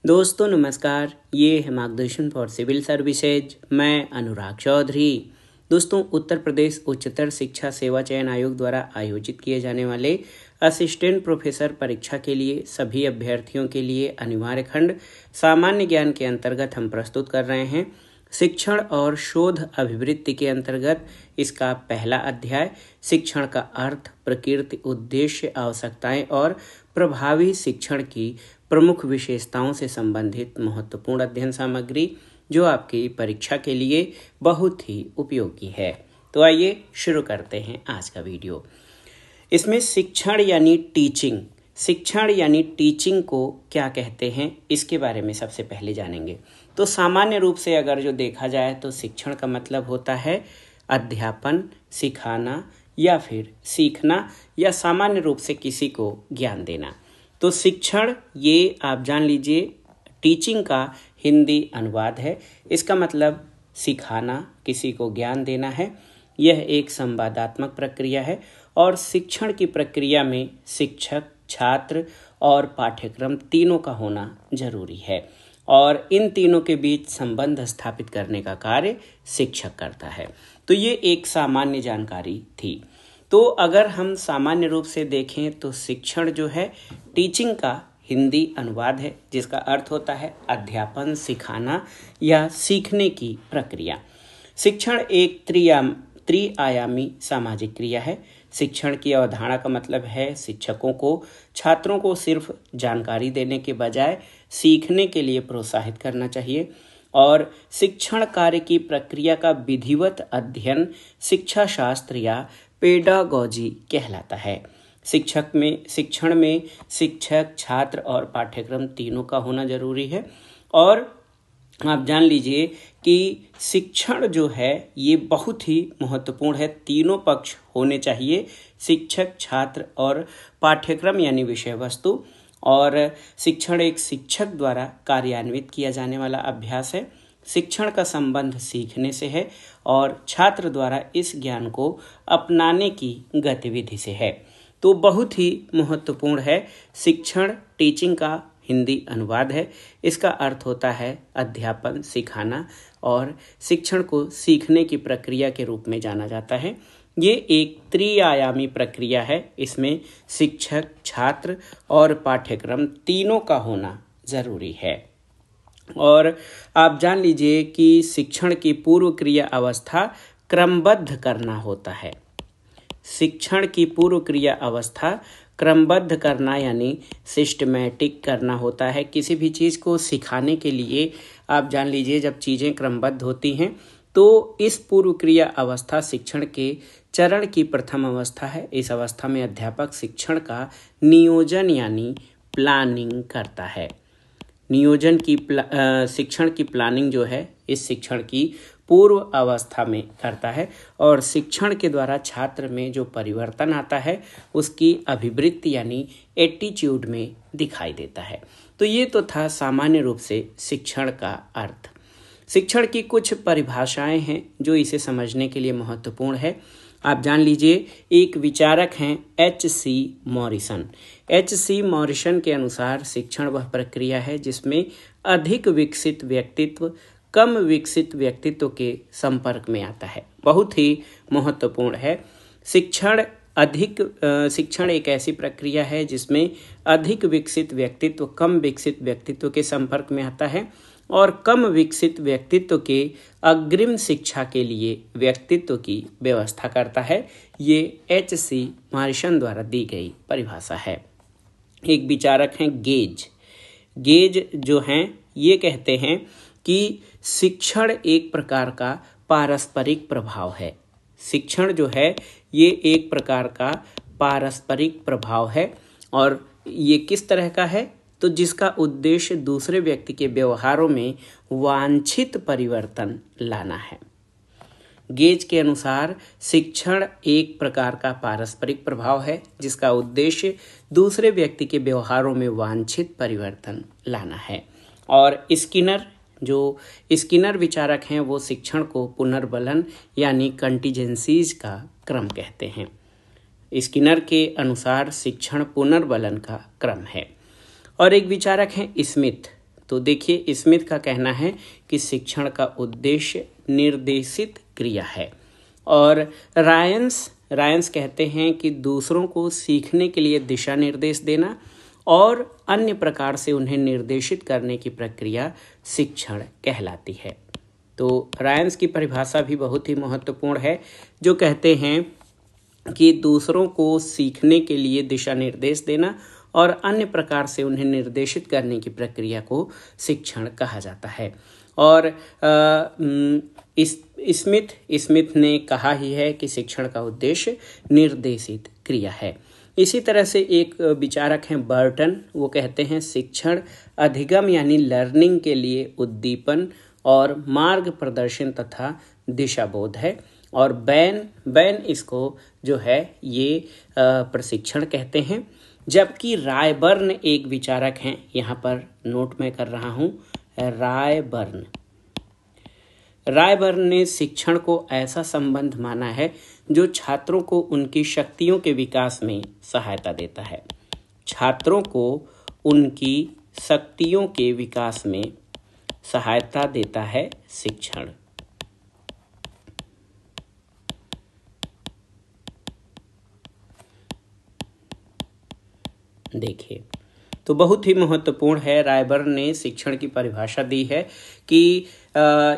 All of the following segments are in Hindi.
दोस्तों नमस्कार, ये है मार्गदर्शन फॉर सिविल सर्विसेज। मैं अनुराग चौधरी। दोस्तों, उत्तर प्रदेश उच्चतर शिक्षा सेवा चयन आयोग द्वारा आयोजित किए जाने वाले असिस्टेंट प्रोफेसर परीक्षा के लिए सभी अभ्यर्थियों के लिए अनिवार्य खंड सामान्य ज्ञान के अंतर्गत हम प्रस्तुत कर रहे हैं। शिक्षण और शोध अभिवृत्ति के अंतर्गत इसका पहला अध्याय शिक्षण का अर्थ, प्रकृति, उद्देश्य, आवश्यकताएं और प्रभावी शिक्षण की प्रमुख विशेषताओं से संबंधित महत्वपूर्ण अध्ययन सामग्री जो आपकी परीक्षा के लिए बहुत ही उपयोगी है। तो आइए शुरू करते हैं आज का वीडियो। इसमें शिक्षण यानी टीचिंग को क्या कहते हैं इसके बारे में सबसे पहले जानेंगे। तो सामान्य रूप से अगर जो देखा जाए तो शिक्षण का मतलब होता है अध्यापन, सिखाना या फिर सीखना या सामान्य रूप से किसी को ज्ञान देना। तो शिक्षण ये आप जान लीजिए टीचिंग का हिंदी अनुवाद है। इसका मतलब सिखाना, किसी को ज्ञान देना है। यह एक संवादात्मक प्रक्रिया है और शिक्षण की प्रक्रिया में शिक्षक, छात्र और पाठ्यक्रम तीनों का होना जरूरी है और इन तीनों के बीच संबंध स्थापित करने का कार्य शिक्षक करता है। तो ये एक सामान्य जानकारी थी। तो अगर हम सामान्य रूप से देखें तो शिक्षण जो है टीचिंग का हिंदी अनुवाद है, जिसका अर्थ होता है अध्यापन, सिखाना या सीखने की प्रक्रिया। शिक्षण एक त्रिआयामी सामाजिक क्रिया है। शिक्षण की अवधारणा का मतलब है शिक्षकों को छात्रों को सिर्फ जानकारी देने के बजाय सीखने के लिए प्रोत्साहित करना चाहिए और शिक्षण कार्य की प्रक्रिया का विधिवत अध्ययन शिक्षा शास्त्र या पेडागॉजी कहलाता है। शिक्षण में शिक्षक, छात्र और पाठ्यक्रम तीनों का होना जरूरी है और आप जान लीजिए कि शिक्षण जो है ये बहुत ही महत्वपूर्ण है। तीनों पक्ष होने चाहिए, शिक्षक, छात्र और पाठ्यक्रम यानी विषय वस्तु। और शिक्षण एक शिक्षक द्वारा कार्यान्वित किया जाने वाला अभ्यास है। शिक्षण का संबंध सीखने से है और छात्र द्वारा इस ज्ञान को अपनाने की गतिविधि से है। तो बहुत ही महत्वपूर्ण है। शिक्षण टीचिंग का हिंदी अनुवाद है। इसका अर्थ होता है अध्यापन, सिखाना और शिक्षण को सीखने की प्रक्रिया के रूप में जाना जाता है। ये एक त्रिआयामी प्रक्रिया है। इसमें शिक्षक, छात्र और पाठ्यक्रम तीनों का होना जरूरी है। और आप जान लीजिए कि शिक्षण की पूर्व क्रिया अवस्था क्रमबद्ध करना होता है। शिक्षण की पूर्व क्रिया अवस्था क्रमबद्ध करना यानी सिस्टमैटिक करना होता है। किसी भी चीज़ को सिखाने के लिए आप जान लीजिए जब चीज़ें क्रमबद्ध होती हैं तो इस पूर्व क्रिया अवस्था शिक्षण के चरण की प्रथम अवस्था है। इस अवस्था में अध्यापक शिक्षण का नियोजन यानी प्लानिंग करता है। शिक्षण की प्लानिंग जो है इस शिक्षण की पूर्व अवस्था में करता है और शिक्षण के द्वारा छात्र में जो परिवर्तन आता है उसकी अभिवृत्ति यानी एटीट्यूड में दिखाई देता है। तो ये तो था सामान्य रूप से शिक्षण का अर्थ। शिक्षण की कुछ परिभाषाएं हैं जो इसे समझने के लिए महत्वपूर्ण है। आप जान लीजिए एक विचारक हैं H.C. मॉरिसन। H.C. मॉरिसन के अनुसार शिक्षण वह प्रक्रिया है जिसमें अधिक विकसित व्यक्तित्व कम विकसित व्यक्तित्व के संपर्क में आता है। बहुत ही महत्वपूर्ण है। शिक्षण एक ऐसी प्रक्रिया है जिसमें अधिक विकसित व्यक्तित्व कम विकसित व्यक्तित्व के संपर्क में आता है और कम विकसित व्यक्तित्व के अग्रिम शिक्षा के लिए व्यक्तित्व की व्यवस्था करता है। ये H.C. मॉरिसन द्वारा दी गई परिभाषा है। एक विचारक हैं गेज जो हैं ये कहते हैं कि शिक्षण एक प्रकार का पारस्परिक प्रभाव है। शिक्षण जो है ये एक प्रकार का पारस्परिक प्रभाव है और ये किस तरह का है तो जिसका उद्देश्य दूसरे व्यक्ति के व्यवहारों में वांछित परिवर्तन लाना है। गेज के अनुसार शिक्षण एक प्रकार का पारस्परिक प्रभाव है जिसका उद्देश्य दूसरे व्यक्ति के व्यवहारों में वांछित परिवर्तन लाना है। और स्किनर विचारक हैं वो शिक्षण को पुनर्बलन यानी कंटीजेंसीज का क्रम कहते हैं। स्किनर के अनुसार शिक्षण पुनर्बलन का क्रम है। और एक विचारक हैं स्मिथ। तो देखिए स्मिथ का कहना है कि शिक्षण का उद्देश्य निर्देशित क्रिया है। और रायंस कहते हैं कि दूसरों को सीखने के लिए दिशा निर्देश देना और अन्य प्रकार से उन्हें निर्देशित करने की प्रक्रिया शिक्षण कहलाती है। तो रायंस की परिभाषा भी बहुत ही महत्वपूर्ण है, जो कहते हैं कि दूसरों को सीखने के लिए दिशा निर्देश देना और अन्य प्रकार से उन्हें निर्देशित करने की प्रक्रिया को शिक्षण कहा जाता है। और स्मिथ ने कहा ही है कि शिक्षण का उद्देश्य निर्देशित क्रिया है। इसी तरह से एक विचारक हैं बर्टन, वो कहते हैं शिक्षण अधिगम यानी लर्निंग के लिए उद्दीपन और मार्ग प्रदर्शन तथा दिशाबोध है। और बैन इसको जो है ये प्रशिक्षण कहते हैं। जबकि रायबर्न एक विचारक हैं, यहाँ पर नोट मैं कर रहा हूँ, रायबर्न ने शिक्षण को ऐसा संबंध माना है जो छात्रों को उनकी शक्तियों के विकास में सहायता देता है। छात्रों को उनकी शक्तियों के विकास में सहायता देता है शिक्षण। देखिए, तो बहुत ही महत्वपूर्ण है। रायबर्न ने शिक्षण की परिभाषा दी है कि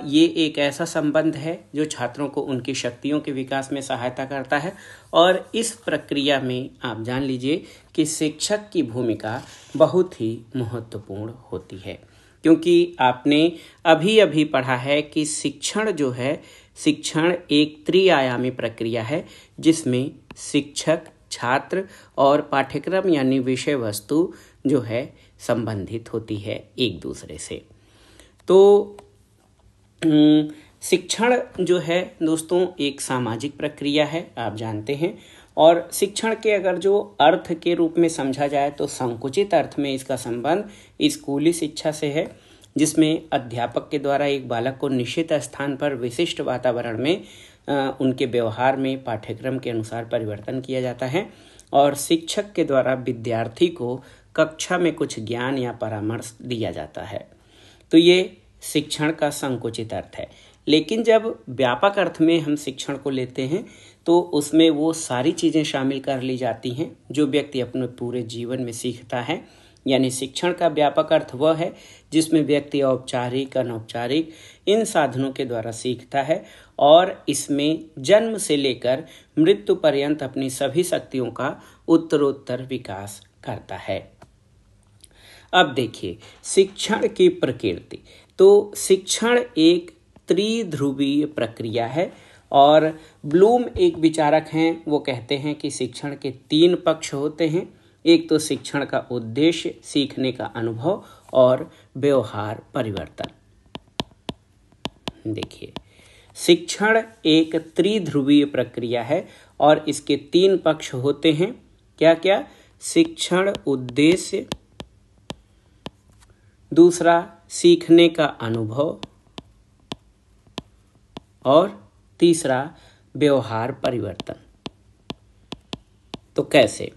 ये एक ऐसा संबंध है जो छात्रों को उनकी शक्तियों के विकास में सहायता करता है। और इस प्रक्रिया में आप जान लीजिए कि शिक्षक की भूमिका बहुत ही महत्वपूर्ण होती है, क्योंकि आपने अभी पढ़ा है कि शिक्षण जो है, शिक्षण एक त्रिआयामी प्रक्रिया है जिसमें शिक्षक, छात्र और पाठ्यक्रम यानी विषय वस्तु जो है संबंधित होती है एक दूसरे से। तो शिक्षण जो है दोस्तों एक सामाजिक प्रक्रिया है, आप जानते हैं। और शिक्षण के अगर जो अर्थ के रूप में समझा जाए तो संकुचित अर्थ में इसका संबंध स्कूली शिक्षा से है, जिसमें अध्यापक के द्वारा एक बालक को निश्चित स्थान पर विशिष्ट वातावरण में उनके व्यवहार में पाठ्यक्रम के अनुसार परिवर्तन किया जाता है। और शिक्षक के द्वारा विद्यार्थी को कक्षा में कुछ ज्ञान या परामर्श दिया जाता है। तो ये शिक्षण का संकुचित अर्थ है। लेकिन जब व्यापक अर्थ में हम शिक्षण को लेते हैं तो उसमें वो सारी चीज़ें शामिल कर ली जाती हैं जो व्यक्ति अपने पूरे जीवन में सीखता है। यानी शिक्षण का व्यापक अर्थ वह है जिसमें व्यक्ति औपचारिक, अनौपचारिक इन साधनों के द्वारा सीखता है और इसमें जन्म से लेकर मृत्यु पर्यंत अपनी सभी शक्तियों का उत्तरोत्तर विकास करता है। अब देखिए शिक्षण की प्रकृति। तो शिक्षण एक त्रिध्रुवीय प्रक्रिया है और ब्लूम एक विचारक हैं, वो कहते हैं कि शिक्षण के 3 पक्ष होते हैं। एक तो शिक्षण का उद्देश्य, सीखने का अनुभव और व्यवहार परिवर्तन। देखिए शिक्षण एक त्रिध्रुवीय प्रक्रिया है और इसके 3 पक्ष होते हैं। क्या क्या? शिक्षण उद्देश्य, दूसरा सीखने का अनुभव और तीसरा व्यवहार परिवर्तन। तो कैसे?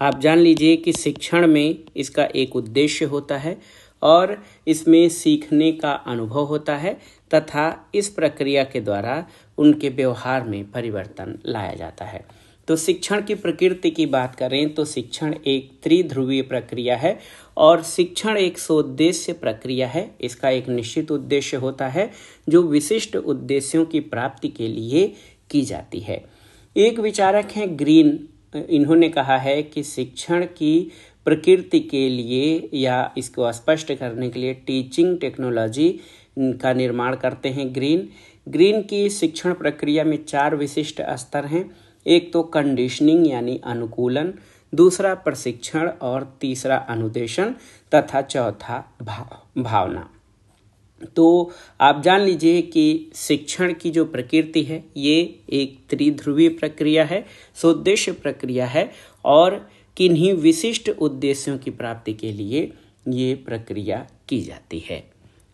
आप जान लीजिए कि शिक्षण में इसका एक उद्देश्य होता है और इसमें सीखने का अनुभव होता है तथा इस प्रक्रिया के द्वारा उनके व्यवहार में परिवर्तन लाया जाता है। तो शिक्षण की प्रकृति की बात करें तो शिक्षण एक त्रिध्रुवीय प्रक्रिया है और शिक्षण एक सोद्देश्य प्रक्रिया है। इसका एक निश्चित उद्देश्य होता है जो विशिष्ट उद्देश्यों की प्राप्ति के लिए की जाती है। एक विचारक हैं ग्रीन, इन्होंने कहा है कि शिक्षण की प्रकृति के लिए या इसको स्पष्ट करने के लिए टीचिंग टेक्नोलॉजी का निर्माण करते हैं ग्रीन की शिक्षण प्रक्रिया में 4 विशिष्ट स्तर हैं। एक तो कंडीशनिंग यानी अनुकूलन, दूसरा प्रशिक्षण और तीसरा अनुदेशन तथा चौथा भावना। तो आप जान लीजिए कि शिक्षण की जो प्रकृति है ये एक त्रिध्रुवीय प्रक्रिया है, सोद्देश्य प्रक्रिया है और किन्हीं विशिष्ट उद्देश्यों की प्राप्ति के लिए ये प्रक्रिया की जाती है।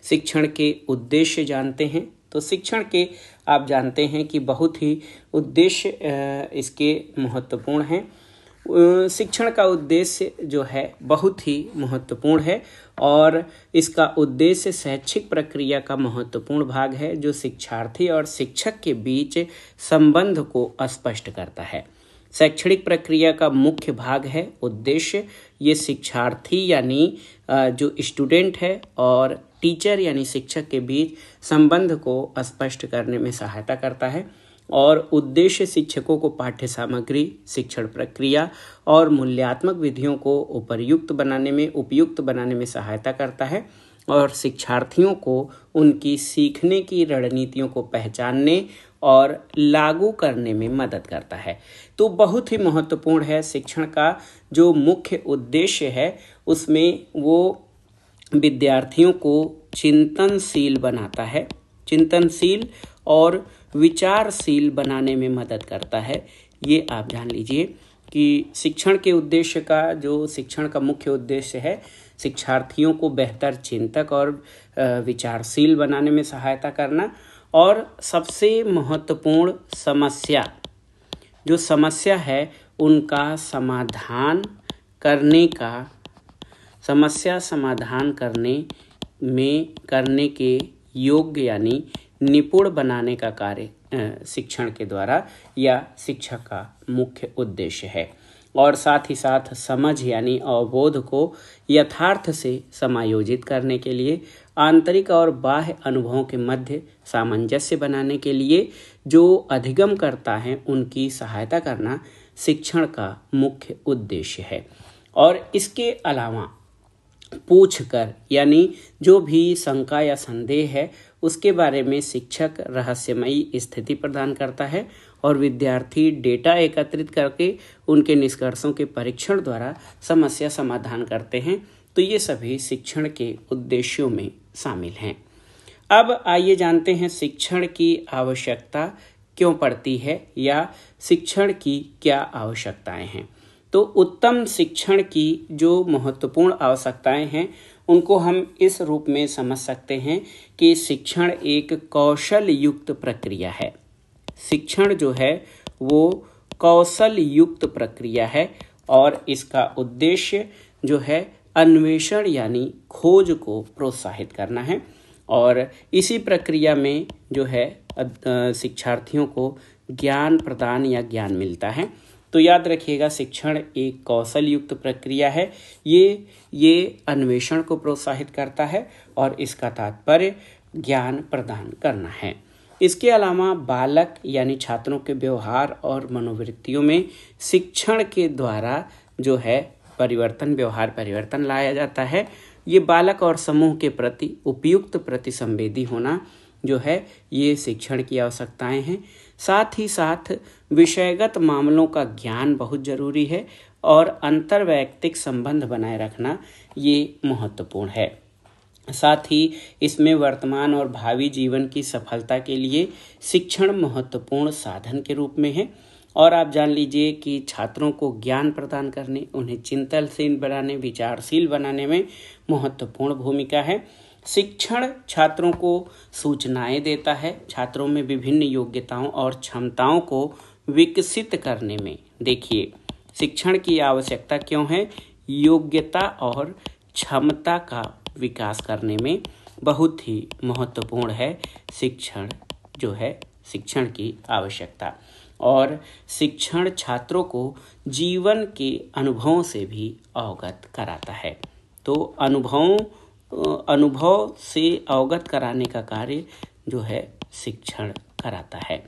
शिक्षण के उद्देश्य जानते हैं तो शिक्षण के आप जानते हैं कि बहुत ही उद्देश्य इसके महत्वपूर्ण हैं। शिक्षण का उद्देश्य जो है बहुत ही महत्वपूर्ण है और इसका उद्देश्य शैक्षिक प्रक्रिया का महत्वपूर्ण भाग है जो शिक्षार्थी और शिक्षक के बीच संबंध को स्पष्ट करता है। शैक्षणिक प्रक्रिया का मुख्य भाग है उद्देश्य। ये शिक्षार्थी यानी जो स्टूडेंट है और टीचर यानी शिक्षक के बीच संबंध को स्पष्ट करने में सहायता करता है और उद्देश्य शिक्षकों को पाठ्य सामग्री, शिक्षण प्रक्रिया और मूल्यात्मक विधियों को उपयुक्त बनाने में सहायता करता है और शिक्षार्थियों को उनकी सीखने की रणनीतियों को पहचानने और लागू करने में मदद करता है। तो बहुत ही महत्वपूर्ण है शिक्षण का जो मुख्य उद्देश्य है उसमें वो विद्यार्थियों को चिंतनशील बनाता है, चिंतनशील और विचारशील बनाने में मदद करता है। ये आप जान लीजिए कि शिक्षण के उद्देश्य का जो शिक्षण का मुख्य उद्देश्य है शिक्षार्थियों को बेहतर चिंतक और विचारशील बनाने में सहायता करना और सबसे महत्वपूर्ण समस्या है उनका समाधान करने के योग्य यानी निपुण बनाने का कार्य शिक्षण के द्वारा या शिक्षक का मुख्य उद्देश्य है। और साथ ही साथ समझ यानी अवबोध को यथार्थ से समायोजित करने के लिए आंतरिक और बाह्य अनुभवों के मध्य सामंजस्य बनाने के लिए जो अधिगम करता है उनकी सहायता करना शिक्षण का मुख्य उद्देश्य है। और इसके अलावा पूछकर यानी जो भी शंका या संदेह है उसके बारे में शिक्षक रहस्यमयी स्थिति प्रदान करता है और विद्यार्थी डेटा एकत्रित करके उनके निष्कर्षों के परीक्षण द्वारा समस्या समाधान करते हैं। तो ये सभी शिक्षण के उद्देश्यों में शामिल हैं। अब आइए जानते हैं शिक्षण की आवश्यकता क्यों पड़ती है या शिक्षण की क्या आवश्यकताएं हैं। तो उत्तम शिक्षण की जो महत्वपूर्ण आवश्यकताएं हैं उनको हम इस रूप में समझ सकते हैं कि शिक्षण एक कौशल युक्त प्रक्रिया है। शिक्षण जो है वो कौशल युक्त प्रक्रिया है और इसका उद्देश्य जो है अन्वेषण यानी खोज को प्रोत्साहित करना है और इसी प्रक्रिया में जो है शिक्षार्थियों को ज्ञान प्रदान या ज्ञान मिलता है। तो याद रखिएगा शिक्षण एक कौशल युक्त प्रक्रिया है। ये अन्वेषण को प्रोत्साहित करता है और इसका तात्पर्य ज्ञान प्रदान करना है। इसके अलावा बालक यानी छात्रों के व्यवहार और मनोवृत्तियों में शिक्षण के द्वारा जो है व्यवहार परिवर्तन लाया जाता है। ये बालक और समूह के प्रति उपयुक्त प्रतिसंवेदी होना जो है ये शिक्षण की आवश्यकताएं हैं। साथ ही साथ विषयगत मामलों का ज्ञान बहुत जरूरी है और अंतर्वैयक्तिक संबंध बनाए रखना ये महत्वपूर्ण है। साथ ही इसमें वर्तमान और भावी जीवन की सफलता के लिए शिक्षण महत्वपूर्ण साधन के रूप में है। और आप जान लीजिए कि छात्रों को ज्ञान प्रदान करने, उन्हें चिंतनशील बनाने, विचारशील बनाने में महत्वपूर्ण भूमिका है। शिक्षण छात्रों को सूचनाएं देता है, छात्रों में विभिन्न योग्यताओं और क्षमताओं को विकसित करने में। देखिए शिक्षण की आवश्यकता क्यों है, योग्यता और क्षमता का विकास करने में बहुत ही महत्वपूर्ण है शिक्षण जो है शिक्षण की आवश्यकता। और शिक्षण छात्रों को जीवन के अनुभवों से भी अवगत कराता है। तो अनुभव से अवगत कराने का कार्य जो है शिक्षण कराता है।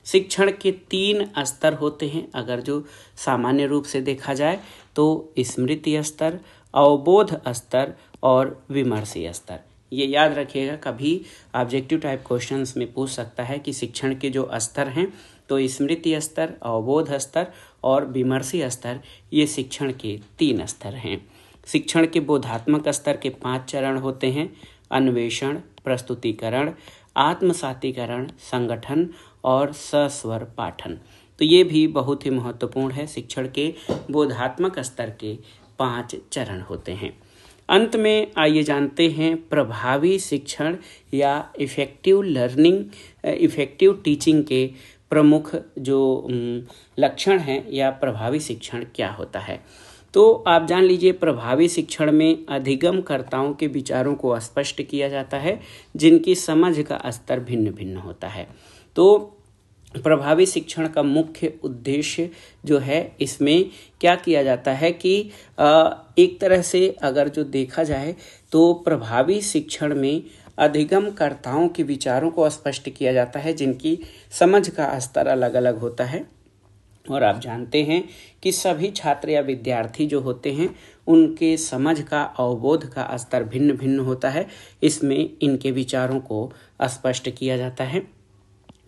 शिक्षण के 3 स्तर होते हैं अगर जो सामान्य रूप से देखा जाए तो स्मृति स्तर, अवबोध स्तर और विमर्शीय स्तर। ये याद रखिएगा, कभी ऑब्जेक्टिव टाइप क्वेश्चंस में पूछ सकता है कि शिक्षण के जो स्तर हैं तो स्मृति स्तर, अवबोध स्तर और विमर्शीय स्तर ये शिक्षण के 3 स्तर हैं। शिक्षण के बोधात्मक स्तर के 5 चरण होते हैं: अन्वेषण, प्रस्तुतिकरण, आत्मसातीकरण, संगठन और सस्वर पाठन। तो ये भी बहुत ही महत्वपूर्ण है। शिक्षण के बोधात्मक स्तर के 5 चरण होते हैं। अंत में आइए जानते हैं प्रभावी शिक्षण या इफेक्टिव टीचिंग के प्रमुख जो लक्षण हैं या प्रभावी शिक्षण क्या होता है। तो आप जान लीजिए, प्रभावी शिक्षण में अधिगमकर्ताओं के विचारों को स्पष्ट किया जाता है जिनकी समझ का स्तर भिन्न भिन्न होता है। तो प्रभावी शिक्षण का मुख्य उद्देश्य जो है, इसमें क्या किया जाता है कि एक तरह से अगर जो देखा जाए तो प्रभावी शिक्षण में अधिगमकर्ताओं के विचारों को स्पष्ट किया जाता है जिनकी समझ का स्तर अलग अलग होता है। और आप जानते हैं कि सभी छात्र या विद्यार्थी जो होते हैं उनके समझ का, अवबोध का स्तर भिन्न भिन्न होता है। इसमें इनके विचारों को स्पष्ट किया जाता है।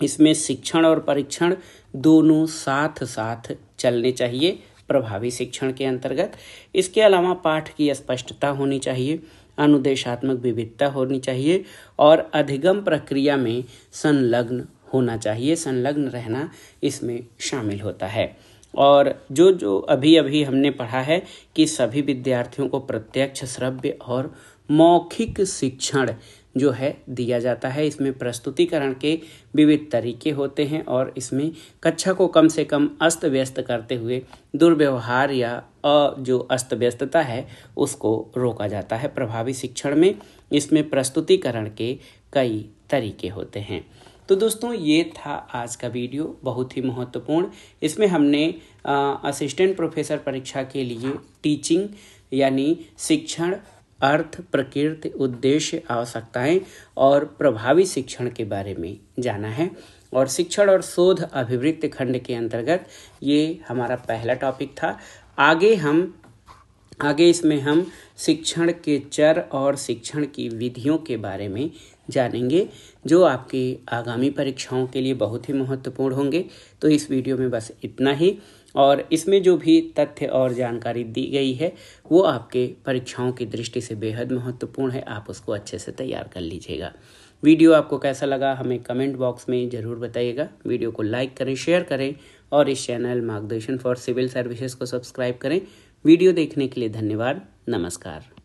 इसमें शिक्षण और परीक्षण दोनों साथ साथ चलने चाहिए प्रभावी शिक्षण के अंतर्गत। इसके अलावा पाठ की स्पष्टता होनी चाहिए, अनुदेशात्मक विविधता होनी चाहिए और अधिगम प्रक्रिया में संलग्न होना चाहिए। संलग्न रहना इसमें शामिल होता है। और जो अभी हमने पढ़ा है कि सभी विद्यार्थियों को प्रत्यक्ष, श्रव्य और मौखिक शिक्षण जो है दिया जाता है। इसमें प्रस्तुतिकरण के विविध तरीके होते हैं और इसमें कक्षा को कम से कम अस्त व्यस्त करते हुए दुर्व्यवहार या जो अस्त व्यस्तता है उसको रोका जाता है। प्रभावी शिक्षण में इसमें प्रस्तुतिकरण के कई तरीके होते हैं। तो दोस्तों, ये था आज का वीडियो, बहुत ही महत्वपूर्ण। इसमें हमने असिस्टेंट प्रोफेसर परीक्षा के लिए टीचिंग यानी शिक्षण, अर्थ, प्रकृति, उद्देश्य, आवश्यकताएं और प्रभावी शिक्षण के बारे में जाना है। और शिक्षण और शोध अभिवृत्ति खंड के अंतर्गत ये हमारा पहला टॉपिक था। आगे इसमें हम शिक्षण के चर और शिक्षण की विधियों के बारे में जानेंगे जो आपकी आगामी परीक्षाओं के लिए बहुत ही महत्वपूर्ण होंगे। तो इस वीडियो में बस इतना ही, और इसमें जो भी तथ्य और जानकारी दी गई है वो आपके परीक्षाओं की दृष्टि से बेहद महत्वपूर्ण है। आप उसको अच्छे से तैयार कर लीजिएगा। वीडियो आपको कैसा लगा हमें कमेंट बॉक्स में ज़रूर बताइएगा। वीडियो को लाइक करें, शेयर करें और इस चैनल मार्गदर्शन फॉर सिविल सर्विसेज को सब्सक्राइब करें। वीडियो देखने के लिए धन्यवाद। नमस्कार।